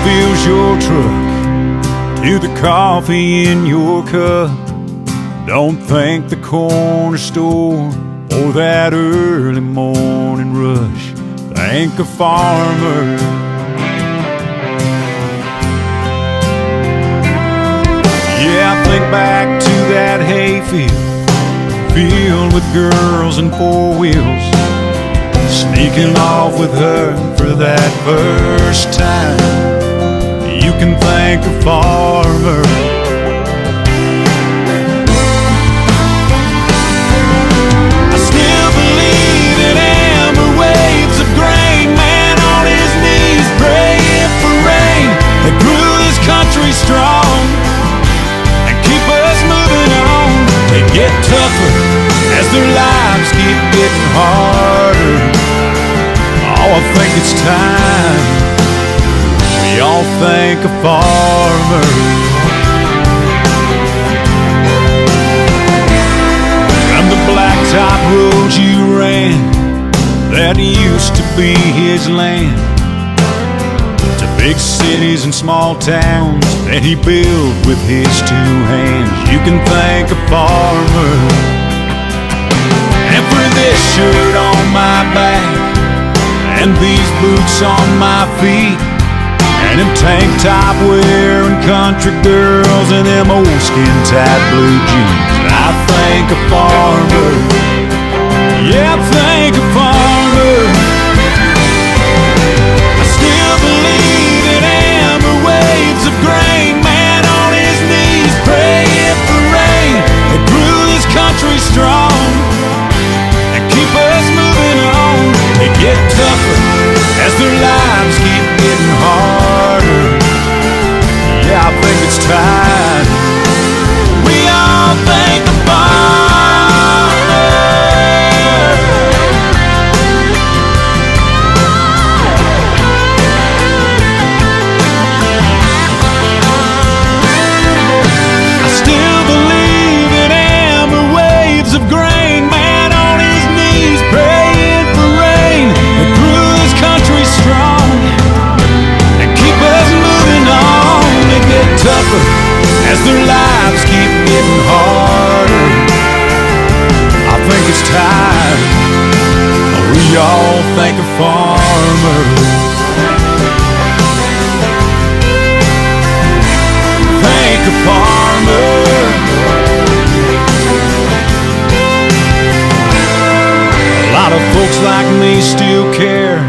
fills your truck to the coffee in your cup. Don't thank the corner store or that early morning rush. Thank a farmer. Yeah, I think back to that hayfield filled with girls and four wheels, sneaking off with her for that first time. You can thank a farmer. I still believe in amber waves of grain, man on his knees praying for rain that grew this country strong and keep us moving on. They get tougher as their lives keep getting harder. Oh, I think it's time we all thank a farmer. From the blacktop roads you ran, that used to be his land, to big cities and small towns that he built with his two hands. You can thank a farmer. And for this shirt on my back, and these boots on my feet, and them tank top wearing country girls and them old skin tight blue jeans, I thank a farmer. Yeah, I thank a farmer. I still believe in amber waves of grain, man on his knees praying for rain that grew this country strong and keep us moving on. They get tougher as their lives keep getting harder. Yeah, I think it's time we all thank the farmer. I still believe in amber waves of grain, man on his knees praying for rain that grew this country strong and keep us moving on. They get tougher as their lives keep getting harder. I think it's time we all thank a farmer. Thank a farmer. A lot of folks like me still care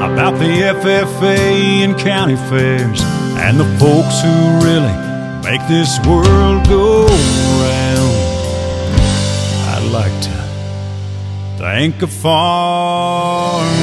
about the FFA and county fairs, and the folks who really make this world go round. I'd like to thank a farmer.